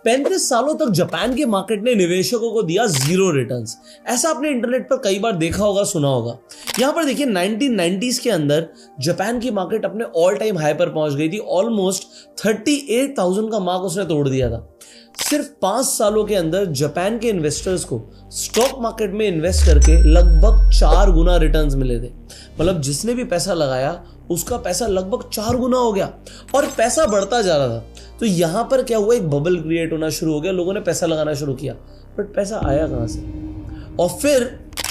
35 सालों तक जापान के मार्केट ने निवेशकों को दिया 0 रिटर्न्स। ऐसा आपने इंटरनेट पर कई बार देखा होगा, सुना होगा। यहां पर देखिए 1990s के अंदर जापान की मार्केट अपने ऑल टाइम हाई पर पहुंच गई थी। ऑलमोस्ट 38,000 का मार्क उसने तोड़ दिया था। सिर्फ 5 सालों के अंदर जापान के इन्वेस्टर्स को स्टॉक मार्केट में इन्वेस्ट करके लगभग 4 गुना रिटर्न्स मिले थे। मतलब जिसने भी पैसा लगाया उसका पैसा लगभग 4 गुना हो गया और पैसा बढ़ता जा रहा था। तो यहां पर क्या हुआ, एक बबल क्रिएट होना शुरू हो गया, लोगों ने पैसा लगाना शुरू किया, बट पैसा आया कहां से? और फिर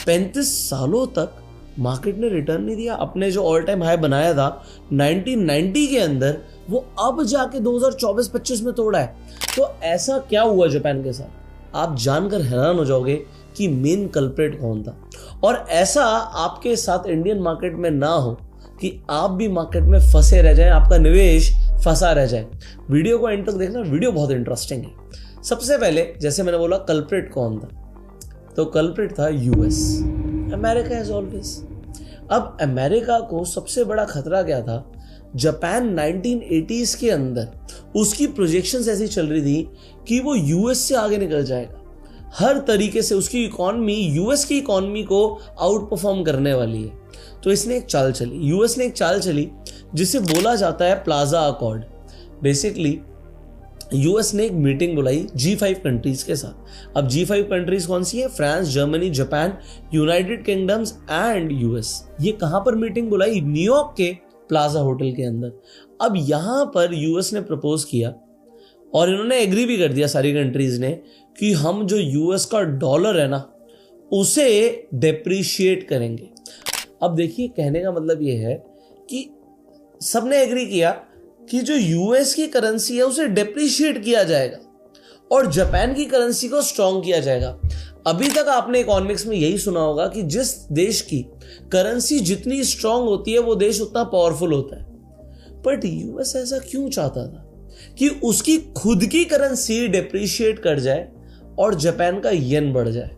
35 सालों तक मार्केट ने रिटर्न नहीं दिया। अपने जो ऑल टाइम हाई बनाया था 1990 के अंदर, वो अब जाके 2024-25 में तोड़ा है। तो ऐसा क्या हुआ जापान के साथ, आप जानकर हैरान हो जाओगे कि मेन कल्प्रेट कौन था। और ऐसा आपके साथ इंडियन मार्केट में ना हो कि आप भी मार्केट में फंसे रह जाएं, आपका निवेश फंसा रह जाए। वीडियो को एंड तक देखना, वीडियो बहुत इंटरेस्टिंग है। सबसे पहले जैसे मैंने बोला कल्प्रेट कौन था, तो कल्प्रेट था यूएस, अमेरिका एज ऑलवेज। अब अमेरिका को सबसे बड़ा खतरा क्या था, जापान 1980s के अंदर उसकी प्रोजेक्शंस ऐसी चल रही थी कि वो यूएस से आगे निकल जाएगा। हर तरीके से उसकी इकॉनमी यूएस की इकॉनमी को आउट परफॉर्म करने वाली है। तो इसने एक चाल चली, यूएस ने एक चाल चली जिसे बोला जाता है प्लाजा अकॉर्ड। बेसिकली यूएस ने एक मीटिंग बुलाई G5 कंट्रीज के साथ। अब G5 कंट्रीज कौन सी है? France, Germany, Japan, United kingdoms and US. ये कहां पर मीटिंग बुलाई? न्यूयॉर्क के प्लाजा होटल के अंदर। अब यहां पर यूएस ने प्रपोज किया और इन्होंने एग्री भी कर दिया सारी कंट्रीज ने कि हम जो यूएस का डॉलर है ना उसे डेप्रिशिएट करेंगे। अब देखिए कहने का मतलब ये है कि सबने एग्री किया कि जो यूएस की करेंसी है उसे डेप्रिशिएट किया जाएगा और जापान की करेंसी को स्ट्रॉन्ग किया जाएगा। अभी तक आपने इकोनॉमिक्स में यही सुना होगा कि जिस देश की करेंसी जितनी स्ट्रॉन्ग होती है वो देश उतना पावरफुल होता है। बट यूएस ऐसा क्यों चाहता था कि उसकी खुद की करेंसी डेप्रिशिएट कर जाए और जापान का येन बढ़ जाए?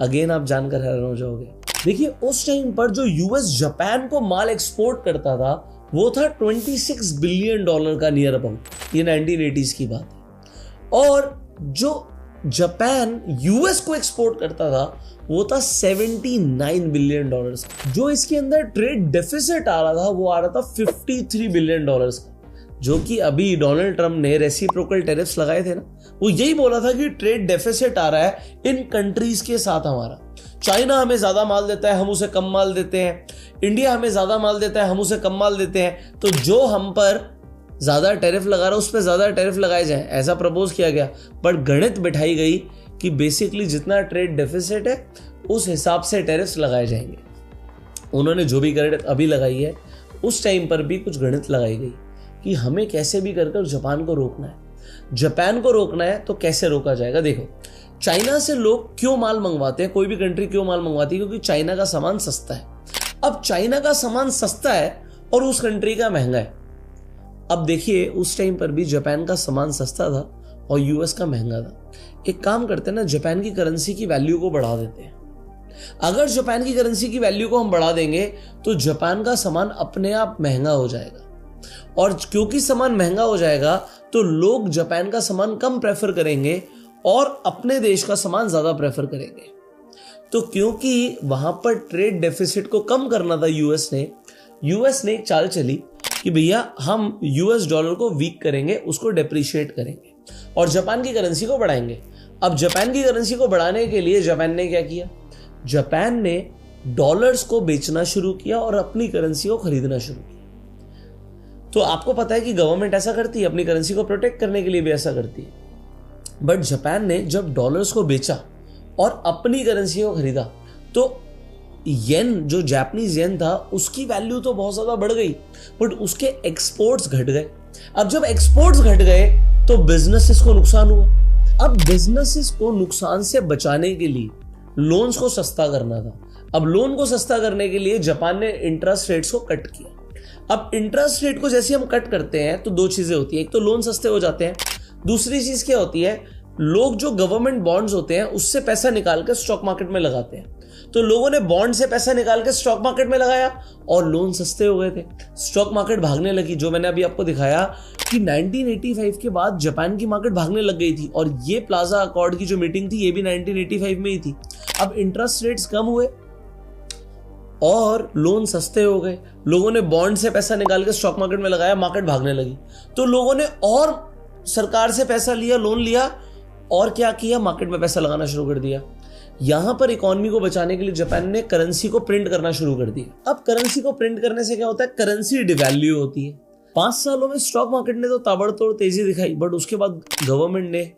अगेन आप जानकर हैरान हो जाओगे। देखिए उस टाइम पर जो यूएस जापान को माल एक्सपोर्ट करता था वो था $26 बिलियन का नियर अबाउट। ये 1980s की बात है। और जो जापान यूएस को एक्सपोर्ट करता था वो था $79 बिलियन। जो इसके अंदर ट्रेड डेफिसिट आ रहा था वो आ रहा था $53 बिलियन का, जो कि अभी डोनाल्ड ट्रम्प ने रेसिप्रोकल टैरिफ्स लगाए थे ना, वो यही बोला था कि ट्रेड डेफिसिट आ रहा है इन कंट्रीज के साथ हमारा। चाइना हमें ज्यादा माल देता है, हम उसे कम माल देते हैं। इंडिया हमें ज्यादा माल देता है, हम उसे कम माल देते हैं। तो जो हम पर ज्यादा टैरिफ लगा रहा है उस पर ज्यादा टैरिफ लगाए जाए, ऐसा प्रपोज किया गया। बट गणित बिठाई गई कि बेसिकली जितना ट्रेड डेफिसिट है उस हिसाब से टैरिफ्स लगाए जाएंगे। उन्होंने जो भी गणित अभी लगाई है उस टाइम पर भी कुछ गणित लगाई गई कि हमें कैसे भी कर जापान को रोकना है। जापान को रोकना है तो कैसे रोका जाएगा? देखो चाइना से लोग क्यों माल मंगवाते हैं, कोई भी कंट्री क्यों माल मंगवाती है? क्योंकि चाइना का सामान सस्ता है। अब चाइना का सामान सस्ता है और उस कंट्री का महंगा है। अब देखिए उस टाइम पर भी जापान का सामान सस्ता था और यूएस का महंगा था। एक काम करते हैं ना, जापान की करेंसी की वैल्यू को बढ़ा देते हैं। अगर जापान की करेंसी की वैल्यू को हम बढ़ा देंगे तो जापान का सामान अपने आप महंगा हो जाएगा और क्योंकि सामान महंगा हो जाएगा तो लोग जापान का सामान कम प्रेफर करेंगे और अपने देश का सामान ज्यादा प्रेफर करेंगे। तो क्योंकि वहां पर ट्रेड डेफिसिट को कम करना था यूएस ने एक चाल चली कि भैया हम यूएस डॉलर को वीक करेंगे, उसको डेप्रिशिएट करेंगे और जापान की करेंसी को बढ़ाएंगे। अब जापान की करेंसी को बढ़ाने के लिए जापान ने क्या किया? जापान ने डॉलर्स को बेचना शुरू किया और अपनी करेंसी को खरीदना शुरू किया। तो आपको पता है कि गवर्नमेंट ऐसा करती है, अपनी करेंसी को प्रोटेक्ट करने के लिए भी ऐसा करती है। बट जापान ने जब डॉलर्स को बेचा और अपनी करेंसी को खरीदा तो येन, जो जापानीज येन था, उसकी वैल्यू तो बहुत ज्यादा बढ़ गई बट उसके एक्सपोर्ट्स घट गए। अब जब एक्सपोर्ट्स घट गए तो बिजनेसेस को नुकसान हुआ। अब बिजनेसेस को नुकसान से बचाने के लिए लोन्स को सस्ता करना था। अब लोन को सस्ता करने के लिए जापान ने इंटरेस्ट रेट्स को कट किया। अब इंटरेस्ट रेट को जैसे हम कट करते हैं तो दो चीजें होती है, एक तो लोन सस्ते हो जाते हैं, दूसरी चीज क्या होती है, लोग जो गवर्नमेंट बॉन्ड्स होते हैं उससे पैसा निकाल कर स्टॉक मार्केट में लगाते हैं। तो लोगों ने बॉन्ड से पैसा निकाल के स्टॉक मार्केट में लगाया और लोन सस्ते हो गए थे, स्टॉक मार्केट भागने लगी। जो मैंने अभी आपको दिखाया कि 1985 के बाद जापान की मार्केट भागने लग गई थी, और ये प्लाजा अकॉर्ड की जो मीटिंग थी ये भी 1985 में ही थी। अब इंटरेस्ट रेट्स कम हुए और लोन सस्ते हो गए, लोगों ने बॉन्ड से पैसा निकाल के स्टॉक मार्केट में लगाया, मार्केट भागने लगी। तो लोगों ने और सरकार से पैसा लिया, लोन लिया, और क्या किया, मार्केट में पैसा लगाना शुरू कर दिया। यहां पर इकोनॉमी को बचाने के लिए जापान ने करेंसी को प्रिंट करना शुरू कर दिया। अब करेंसी को प्रिंट करने से क्या होता है, करेंसी डिवैल्यू होती है। 5 सालों में स्टॉक मार्केट ने तो ताबड़तोड़ तेजी दिखाई, बट उसके बाद गवर्नमेंट ने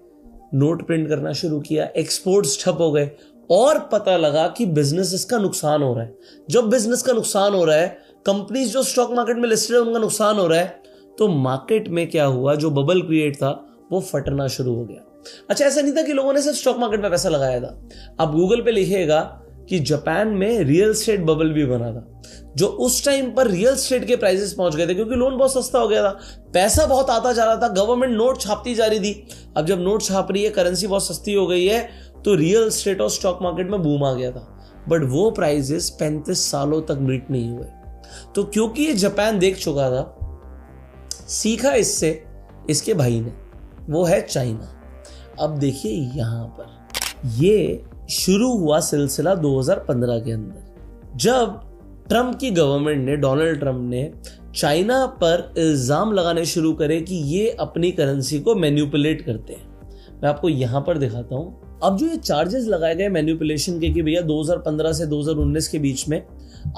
नोट प्रिंट करना शुरू किया, एक्सपोर्ट्स ठप हो गए, और पता लगा कि बिजनेस का नुकसान हो रहा है। जब बिजनेस का नुकसान हो रहा है, कंपनीज जो स्टॉक मार्केट में लिस्टेड है उनका नुकसान हो रहा है, तो मार्केट में क्या हुआ, जो बबल क्रिएट था वो फटना शुरू हो गया। अच्छा, ऐसा नहीं था कि लोगों ने सिर्फ स्टॉक मार्केट में पैसा लगाया था। आप गूगल पे लिखिएगा कि जापान में रियल एस्टेट बबल भी बना था, जो उस टाइम पर रियल एस्टेट के प्राइसेस पहुंच गए थे, क्योंकि लोन बहुत सस्ता हो गया था, पैसा बहुत आता जा रहा था, गवर्नमेंट नोट छापती जा रही थी। अब जब नोट छाप रही है, करेंसी बहुत सस्ती हो गई है, तो रियल एस्टेट और स्टॉक मार्केट में बूम आ गया था। बट वो प्राइसेस 35 सालों तक मीट नहीं हुए। तो क्योंकि ये जापान देख चुका था, सीखा इससे इसके भाई ने, वो है चाइना। अब देखिए यहां पर ये शुरू हुआ सिलसिला 2015 के अंदर, जब ट्रंप की गवर्नमेंट ने, डोनाल्ड ट्रंप ने चाइना पर इल्जाम लगाने शुरू करे कि ये अपनी करेंसी को मैनिपुलेट करते हैं। मैं आपको यहां पर दिखाता हूं। अब जो ये चार्जेस लगाए गए मैनिपुलेशन के कि भैया 2015 से 2019 के बीच में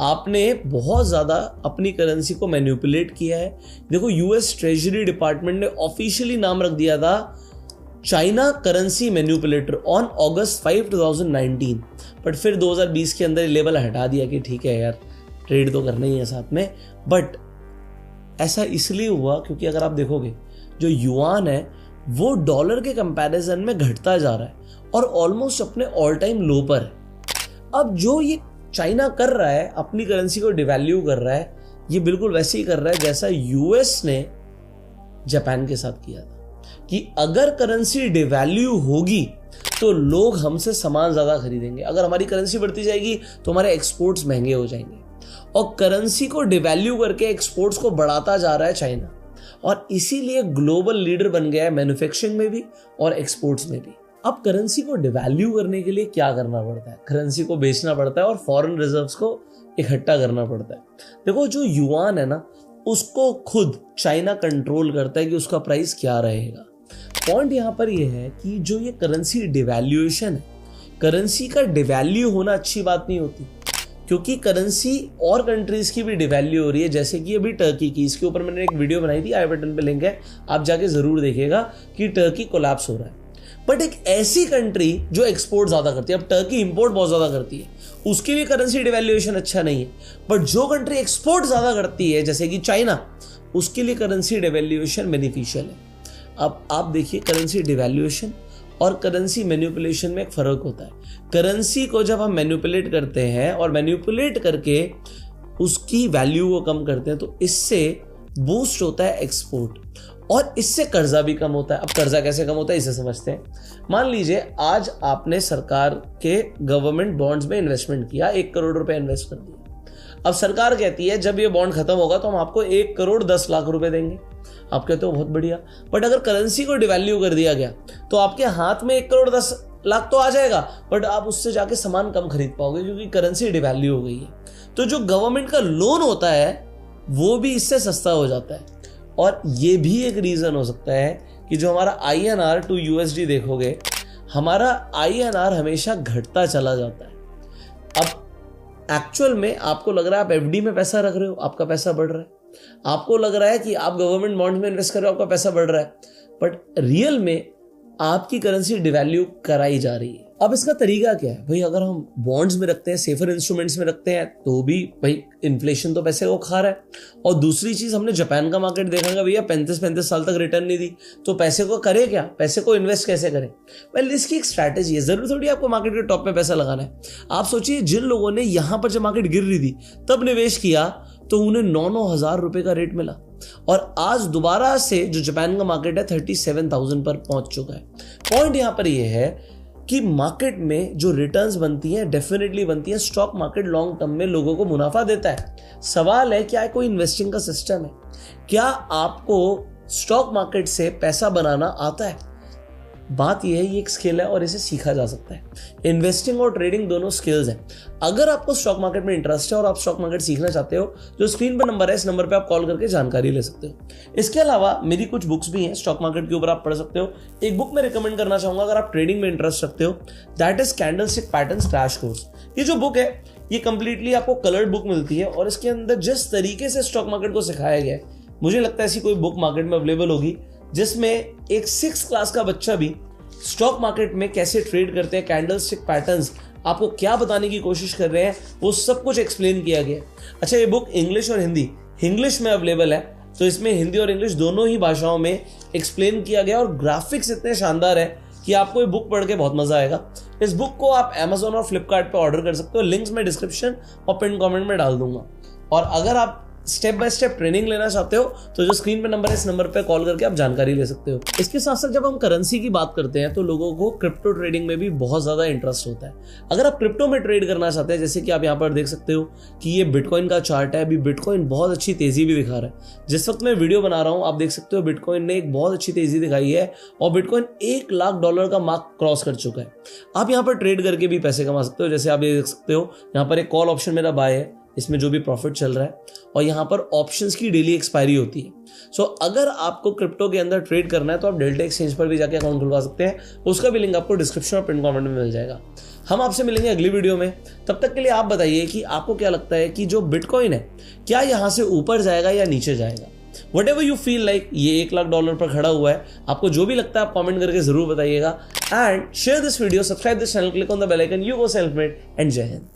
आपने बहुत ज्यादा अपनी करेंसी को मैनिपुलेट किया है। देखो, यूएस ट्रेजरी डिपार्टमेंट ने ऑफिशियली नाम रख दिया था China currency manipulator on August 5, 2019। But फिर 2020 के अंदर लेबल हटा दिया कि ठीक है यार, ट्रेड तो करना ही है साथ में। बट ऐसा इसलिए हुआ क्योंकि अगर आप देखोगे, जो युआन है वो डॉलर के कंपैरिजन में घटता जा रहा है और ऑलमोस्ट अपने ऑल टाइम लो पर है। अब जो ये चाइना कर रहा है, अपनी करेंसी को डिवैल्यू कर रहा है, ये बिल्कुल वैसे ही कर रहा है जैसा यूएस ने जापान के साथ किया था, कि अगर करेंसी डिवैल्यू होगी तो लोग हमसे सामान ज्यादा खरीदेंगे, अगर हमारी करेंसी बढ़ती जाएगी तो हमारे एक्सपोर्ट्स महंगे हो जाएंगे। और करेंसी को डिवैल्यू करके एक्सपोर्ट्स को बढ़ाता जा रहा है चाइना, और इसीलिए ग्लोबल लीडर बन गया है मैन्युफैक्चरिंग में भी और एक्सपोर्ट्स में भी। अब करेंसी को डिवैल्यू करने के लिए क्या करना पड़ता है, करेंसी को बेचना पड़ता है और फॉरेन रिजर्व्स को इकट्ठा करना पड़ता है। देखो, जो युआन है ना, उसको खुद चाइना कंट्रोल करता है कि उसका प्राइस क्या रहेगा। पॉइंट यहां पर यह है कि जो ये करेंसी डिवैल्यूएशन है, करेंसी का डिवैल्यू होना अच्छी बात नहीं होती, क्योंकि करेंसी और कंट्रीज की भी डिवैल्यू हो रही है, जैसे कि अभी टर्की की। इसके ऊपर मैंने एक वीडियो बनाई थी, आई बटन पे लिंक है, आप जाके जरूर देखिएगा कि टर्की कोलैप्स हो रहा है। बट एक ऐसी कंट्री जो एक्सपोर्ट ज्यादा करती है, अब टर्की इंपोर्ट बहुत ज्यादा करती है, उसके लिए करेंसी डिवैल्यूएशन अच्छा नहीं है। बट जो कंट्री एक्सपोर्ट ज्यादा करती है, जैसे कि चाइना, उसके लिए करेंसी डिवैल्यूएशन बेनिफिशियल है। अब आप देखिए, करेंसी डिवैल्यूएशन और करेंसी मैनिपुलेशन में एक फर्क होता है। करेंसी को जब हम मैनिपुलेट करते हैं और मैनिपुलेट करके उसकी वैल्यू को कम करते हैं, तो इससे बूस्ट होता है एक्सपोर्ट, और इससे कर्जा भी कम होता है। अब कर्जा कैसे कम होता है, इसे समझते हैं। मान लीजिए आज आपने सरकार के गवर्नमेंट बॉन्ड्स में इन्वेस्टमेंट किया, 1 करोड़ रुपए इन्वेस्ट कर दिया। अब सरकार कहती है जब ये बॉन्ड खत्म होगा तो हम आपको 1 करोड़ 10 लाख रुपए देंगे। आप कहते हो बहुत बढ़िया। बट अगर करेंसी को डिवैल्यू कर दिया गया तो आपके हाथ में 1 करोड़ 10 लाख तो आ जाएगा, बट आप उससे जाके सामान कम खरीद पाओगे, क्योंकि करेंसी डिवैल्यू हो गई है। तो जो गवर्नमेंट का लोन होता है वो भी इससे सस्ता हो जाता है। और ये भी एक रीजन हो सकता है कि जो हमारा INR टू USD देखोगे, हमारा INR हमेशा घटता चला जाता है। अब एक्चुअल में आपको लग रहा है आप FD में पैसा रख रहे हो, आपका पैसा बढ़ रहा है। आपको लग रहा है कि आप गवर्नमेंट बॉन्ड में इन्वेस्ट कर रहे हो, आपका पैसा बढ़ रहा है, बट रियल में आपकी करेंसी डिवैल्यू कराई जा रही है। अब इसका तरीका क्या है भाई, अगर हम बॉन्ड्स में रखते हैं, सेफर इंस्ट्रूमेंट्स में रखते हैं, तो भी भाई इन्फ्लेशन तो पैसे को खा रहा है। और दूसरी चीज, हमने जापान का मार्केट देखा कि भैया 35 साल तक रिटर्न नहीं दी, तो पैसे को करे क्या, पैसे को इन्वेस्ट कैसे करें। वेल, इसकी एक स्ट्रैटेजी है। जरूर थोड़ी आपको मार्केट के टॉप में पैसा लगाना है। आप सोचिए, जिन लोगों ने यहां पर जब मार्केट गिर रही थी तब निवेश किया, तो उन्हें 9-9 हजार रुपए का रेट मिला, और आज दोबारा से जो जापान का मार्केट है 37,000 पर पहुंच चुका है। पॉइंट यहां पर यह है कि मार्केट में जो रिटर्न्स बनती हैं डेफिनेटली बनती हैं, स्टॉक मार्केट लॉन्ग टर्म में लोगों को मुनाफा देता है। सवाल है क्या कोई इन्वेस्टिंग का सिस्टम है, क्या आपको स्टॉक मार्केट से पैसा बनाना आता है? बात यह है, ये एक स्किल है और इसे सीखा जा सकता है। इन्वेस्टिंग और ट्रेडिंग दोनों स्किल्स हैं। अगर आपको स्टॉक मार्केट में इंटरेस्ट है और आप स्टॉक मार्केट सीखना चाहते हो, जो स्क्रीन पर नंबर है, इस नंबर पे आप कॉल करके जानकारी ले सकते हो। इसके अलावा मेरी कुछ बुक्स भी हैं स्टॉक मार्केट के ऊपर, आप पढ़ सकते हो। एक बुक मैं रिकमेंड करना चाहूंगा अगर आप ट्रेडिंग में इंटरेस्ट रखते हो, that is candlestick patterns crash course. ये जो बुक है ये कंप्लीटली आपको कलर्ड बुक मिलती है और इसके अंदर जिस तरीके से स्टॉक मार्केट को सिखाया गया है, मुझे लगता है ऐसी कोई बुक मार्केट में अवेलेबल होगी जिसमें एक 6th क्लास का बच्चा भी स्टॉक मार्केट में कैसे ट्रेड करते हैं, कैंडलस्टिक पैटर्न्स आपको क्या बताने की कोशिश कर रहे हैं, वो सब कुछ एक्सप्लेन किया गया है। अच्छा, ये बुक इंग्लिश और हिंदी, इंग्लिश में अवेलेबल है, तो इसमें हिंदी और इंग्लिश दोनों ही भाषाओं में एक्सप्लेन किया गया और ग्राफिक्स इतने शानदार है कि आपको ये बुक पढ़ के बहुत मजा आएगा। इस बुक को आप Amazon और Flipkart पे ऑर्डर कर सकते हो, लिंक्स मैं डिस्क्रिप्शन और पिन कमेंट में डाल दूंगा। और अगर आप स्टेप बाय स्टेप ट्रेनिंग लेना चाहते हो तो जो स्क्रीन पे नंबर है, इस नंबर पे कॉल करके आप जानकारी ले सकते हो। इसके साथ साथ जब हम करेंसी की बात करते हैं तो लोगों को क्रिप्टो ट्रेडिंग में भी बहुत ज्यादा इंटरेस्ट होता है। अगर आप क्रिप्टो में ट्रेड करना चाहते हैं, जैसे कि आप यहाँ पर देख सकते हो कि ये बिटकॉइन का चार्ट है, अभी बिटकॉइन बहुत अच्छी तेजी भी दिखा रहा है। जिस वक्त मैं वीडियो बना रहा हूँ आप देख सकते हो बिटकॉइन ने एक बहुत अच्छी तेजी दिखाई है और बिटकॉइन $1 लाख का मार्क क्रॉस कर चुका है। आप यहाँ पर ट्रेड करके भी पैसे कमा सकते हो। जैसे आप ये देख सकते हो यहाँ पर एक कॉल ऑप्शन मेरा बाय है, इसमें जो भी प्रॉफिट चल रहा है, और यहाँ पर ऑप्शंस की डेली एक्सपायरी होती है। सो अगर आपको क्रिप्टो के अंदर ट्रेड करना है तो आप डेल्टा एक्सचेंज पर भी जाके अकाउंट खुलवा सकते हैं, उसका भी लिंक आपको डिस्क्रिप्शन और पिन कमेंट में मिल जाएगा। हम आपसे मिलेंगे अगली वीडियो में, तब तक के लिए आप बताइए कि आपको क्या लगता है कि जो बिटकॉइन है क्या यहाँ से ऊपर जाएगा या नीचे जाएगा। Whatever you feel like, ये $1 लाख पर खड़ा हुआ है, आपको जो भी लगता है आप कमेंट करके जरूर बताइएगा। And share this video, subscribe this channel, click on the bell icon. You go self made and जय हिंद।